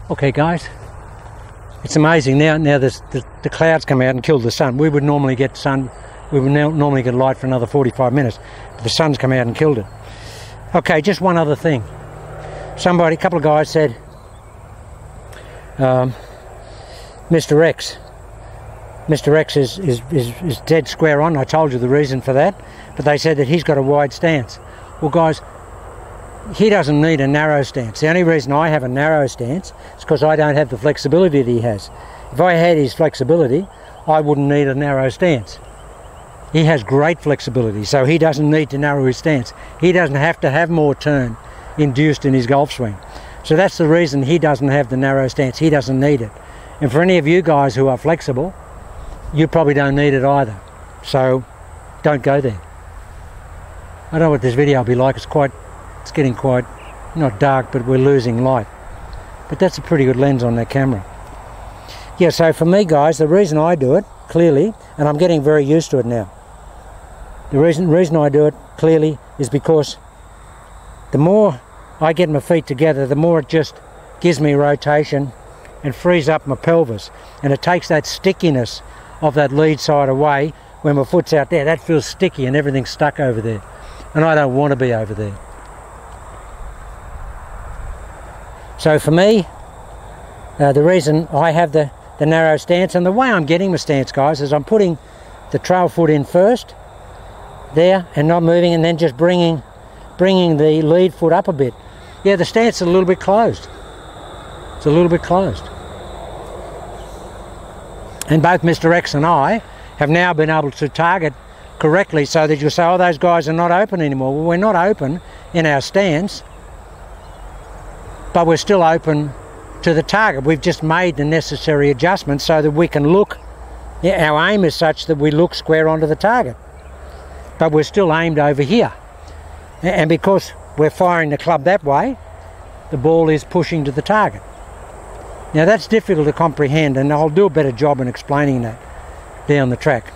Okay guys, it's amazing now the clouds come out and kill the sun. We would normally get sun, we would normally get light for another 45 minutes, but the sun's come out and killed it. Okay, just one other thing. A couple of guys said, Mr. X is dead square on. I told you the reason for that, but they said that he's got a wide stance. Well guys, he doesn't need a narrow stance. The only reason I have a narrow stance is because I don't have the flexibility that he has. If I had his flexibility, I wouldn't need a narrow stance. He has great flexibility, so he doesn't need to narrow his stance. He doesn't have to have more turn induced in his golf swing. So that's the reason he doesn't have the narrow stance. He doesn't need it. And for any of you guys who are flexible, you probably don't need it either. So don't go there. I don't know what this video will be like. It's getting quite, not dark, but we're losing light. But that's a pretty good lens on that camera. Yeah, so for me guys, the reason I do it, clearly, and I'm getting very used to it now. The reason I do it, clearly, is because the more I get my feet together, the more it just gives me rotation and frees up my pelvis. And it takes that stickiness of that lead side away when my foot's out there. That feels sticky and everything's stuck over there. And I don't want to be over there. So for me, the reason I have the narrow stance, and the way I'm getting my stance guys, is I'm putting the trail foot in first there and not moving, and then just bringing the lead foot up a bit. Yeah, the stance is a little bit closed. It's a little bit closed. And both Mr. X and I have now been able to target correctly, so that you'll say, oh, those guys are not open anymore. Well, we're not open in our stance, but we're still open to the target. We've just made the necessary adjustments so that we can look, our aim is such that we look square onto the target, but we're still aimed over here. And because we're firing the club that way, the ball is pushing to the target. Now that's difficult to comprehend, and I'll do a better job in explaining that down the track.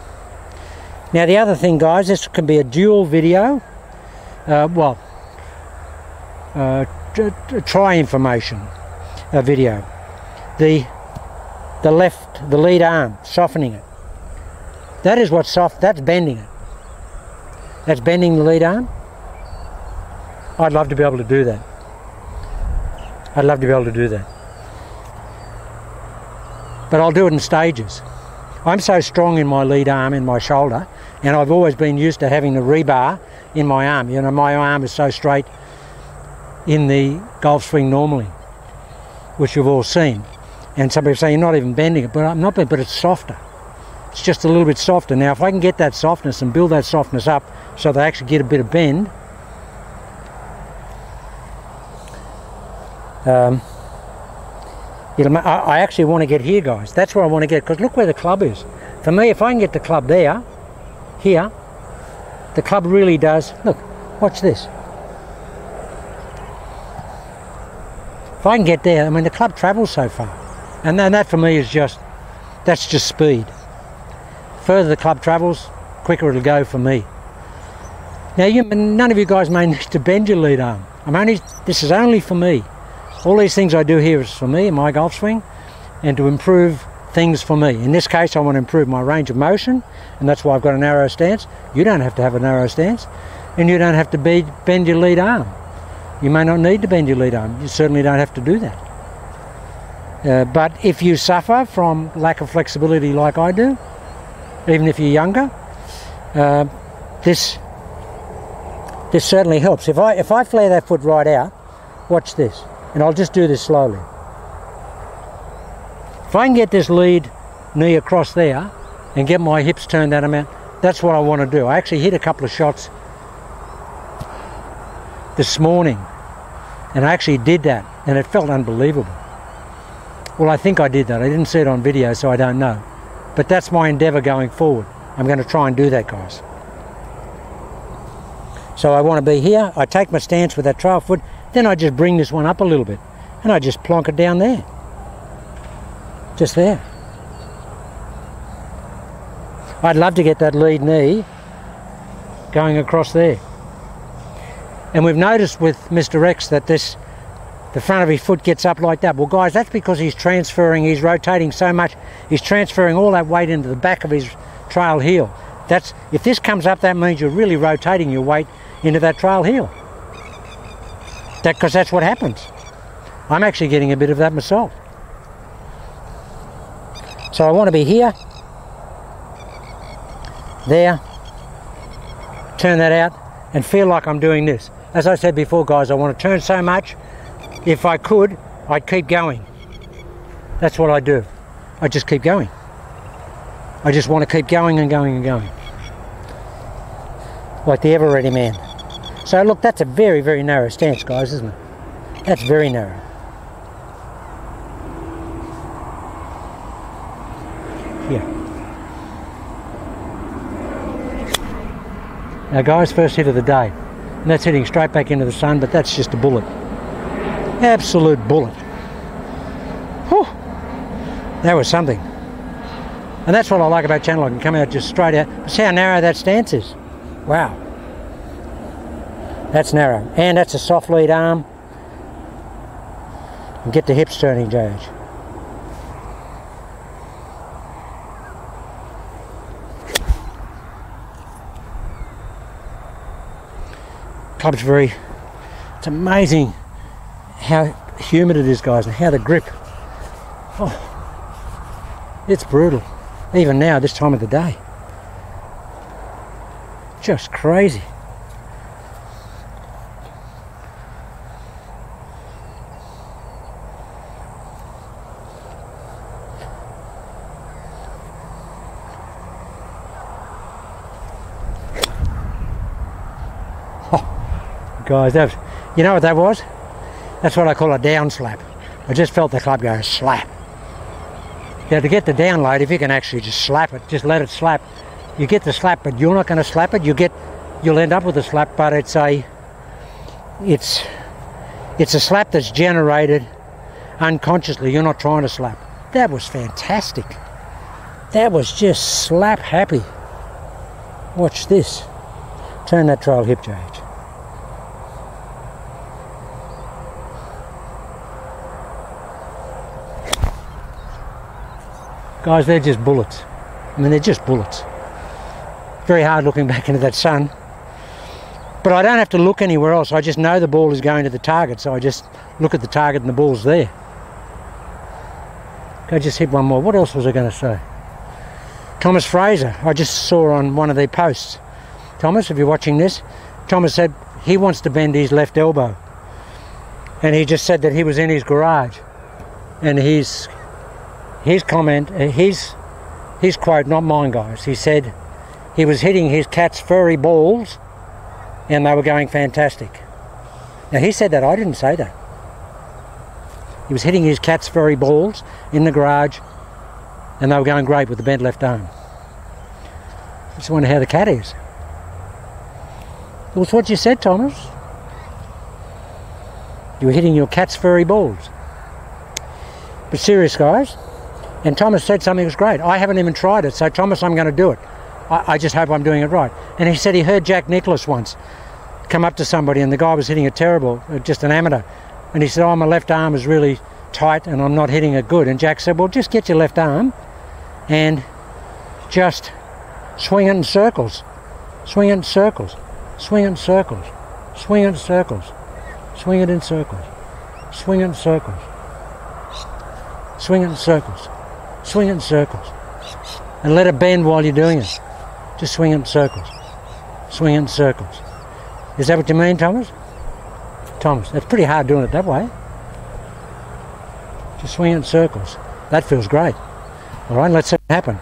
Now the other thing guys, this can be a dual video, try information video. The lead arm, softening it. That is what's soft, that's bending it. That's bending the lead arm. I'd love to be able to do that. I'd love to be able to do that. But I'll do it in stages. I'm so strong in my lead arm, in my shoulder, and I've always been used to having the rebar in my arm. You know, my arm is so straight in the golf swing normally, which you've all seen. And some people say you're not even bending it, but I'm not, but it's softer. It's just a little bit softer. Now if I can get that softness and build that softness up so they actually get a bit of bend, I actually want to get here guys. That's where I want to get, because look where the club is. For me, if I can get the club there, here, the club really does, look, watch this. If I can get there, I mean the club travels so far. And then that for me is just, that's just speed. Further the club travels, quicker it'll go for me. Now none of you guys may need to bend your lead arm. This is only for me. All these things I do here is for me in my golf swing and to improve things for me. In this case I want to improve my range of motion, and that's why I've got a narrow stance. You don't have to have a narrow stance, and you don't have to bend your lead arm. You may not need to bend your lead arm. You certainly don't have to do that. But if you suffer from lack of flexibility like I do, even if you're younger, this certainly helps. If I flare that foot right out, watch this, and I'll just do this slowly. If I can get this lead knee across there and get my hips turned that amount, that's what I want to do. I actually hit a couple of shots this morning, and I actually did that, and it felt unbelievable. Well, I think I did that. I didn't see it on video, so I don't know. But that's my endeavour going forward. I'm going to try and do that, guys. So I want to be here. I take my stance with that trail foot, then I just bring this one up a little bit, and I just plonk it down there. Just there. I'd love to get that lead knee going across there. And we've noticed with Mr. X that this the front of his foot gets up like that. Well, guys, that's because he's rotating so much. He's transferring all that weight into the back of his trail heel. If this comes up, that means you're really rotating your weight into that trail heel. Because that's what happens. I'm actually getting a bit of that myself. So I want to be here, there, turn that out, and feel like I'm doing this. As I said before, guys, I want to turn so much. If I could, I'd keep going. That's what I do. I just keep going. I just want to keep going and going and going. Like the ever ready man. So look, that's a very, very narrow stance, guys, isn't it? That's very narrow. Here. Now guys, first hit of the day. And that's hitting straight back into the sun, but that's just a bullet. Absolute bullet. Whew. That was something. And that's what I like about channel. I can come out just straight out. See how narrow that stance is? Wow. That's narrow. And that's a soft lead arm. And get the hips turning, Jage. Club's it's amazing how humid it is, guys, and how the grip, it's brutal. Even now, this time of the day. Just crazy. Guys, you know what that was? That's what I call a down slap. I just felt the club go slap. Now to get the down load, if you can actually just slap it, just let it slap, you get the slap, but you're not going to slap it. You'll end up with a slap, but it's a slap that's generated unconsciously. You're not trying to slap. That was fantastic. That was just slap happy. Watch this. Turn that trail hip, Jage. Guys, they're just bullets. I mean, they're just bullets. Very hard looking back into that sun. But I don't have to look anywhere else. I just know the ball is going to the target, so I just look at the target and the ball's there. I just hit one more. What else was I going to say? Thomas Fraser, I just saw on one of their posts. Thomas, if you're watching this, Thomas said he wants to bend his left elbow. And he just said that he was in his garage. And his comment, his quote, not mine, guys, he said he was hitting his cat's furry balls and they were going fantastic. Now he said that, I didn't say that. He was hitting his cat's furry balls in the garage and they were going great with the bent left arm. I just wonder how the cat is. It was what you said, Thomas. You were hitting your cat's furry balls. But serious, guys. And Thomas said something that was great. I haven't even tried it, so Thomas, I'm going to do it. I just hope I'm doing it right. And he said he heard Jack Nicklaus once come up to somebody and the guy was hitting it terrible, just an amateur. And he said, oh, my left arm is really tight and I'm not hitting it good. And Jack said, well, just get your left arm and just swing it in circles. Swing it in circles. Swing it in circles. Swing it in circles. Swing it in circles. Swing it in circles. Swing it in circles. Swing it in circles. And let it bend while you're doing it. Just swing it in circles. Swing it in circles. Is that what you mean, Thomas? Thomas, that's pretty hard doing it that way. Just swing it in circles. That feels great. All right, let's see it happen.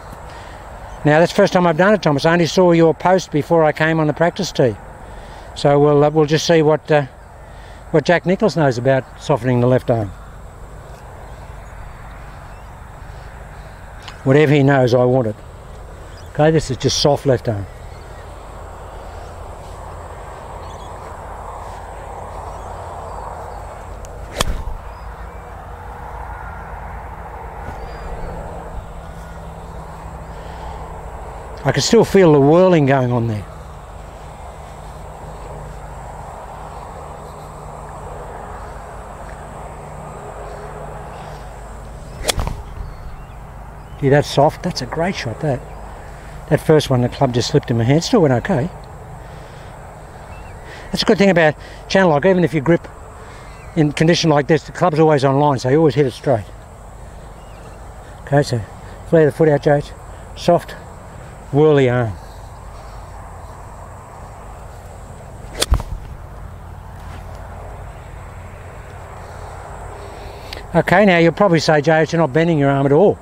Now, that's the first time I've done it, Thomas. I only saw your post before I came on the practice tee. So we'll just see what Jack Nicklaus knows about softening the left arm. Whatever he knows, I want it. Okay, this is just soft left arm. I can still feel the whirling going on there. See, that's soft. That's a great shot, that. That first one, the club just slipped in my hand. Still went okay. That's a good thing about channel lock. Even if you grip in condition like this, the club's always on line, so you always hit it straight. Okay, so flare the foot out, Jade. Soft, whirly arm. Okay, now you'll probably say, JH, you're not bending your arm at all.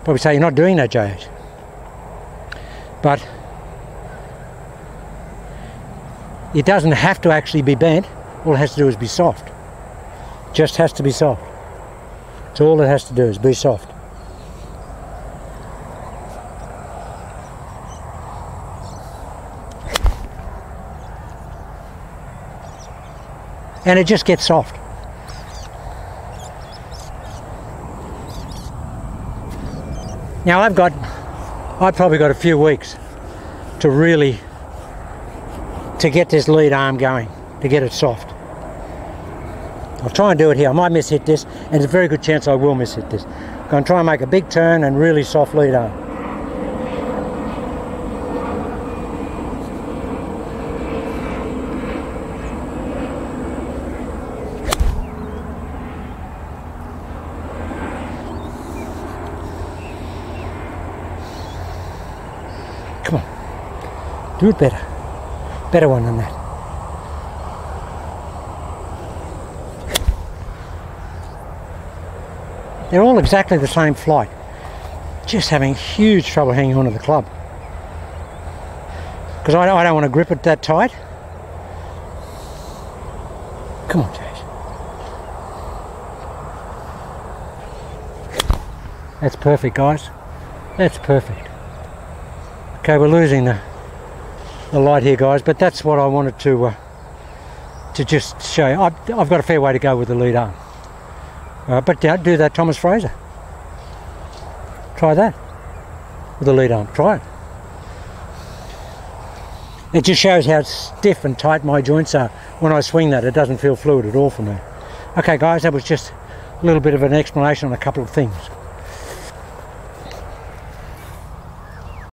Probably say you're not doing that, JH. But it doesn't have to actually be bent. All it has to do is be soft. Just has to be soft. That's all it has to do, is be soft. And it just gets soft. Now I've probably got a few weeks to really get this lead arm going, to get it soft. I'll try and do it here. I might miss-hit this, and there's a very good chance I will miss-hit this. I'm going to try and make a big turn and really soft lead arm. Come on, do it better. Better one than that. They're all exactly the same flight. Just having huge trouble hanging onto the club. Because I don't want to grip it that tight. Come on, Jase. That's perfect, guys. That's perfect. Okay, we're losing the light here, guys, but that's what I wanted to just show you. I've got a fair way to go with the lead arm. But don't do that, Thomas Fraser. Try that with the lead arm. Try it. It just shows how stiff and tight my joints are. When I swing that, it doesn't feel fluid at all for me. Okay, guys, that was just a little bit of an explanation on a couple of things.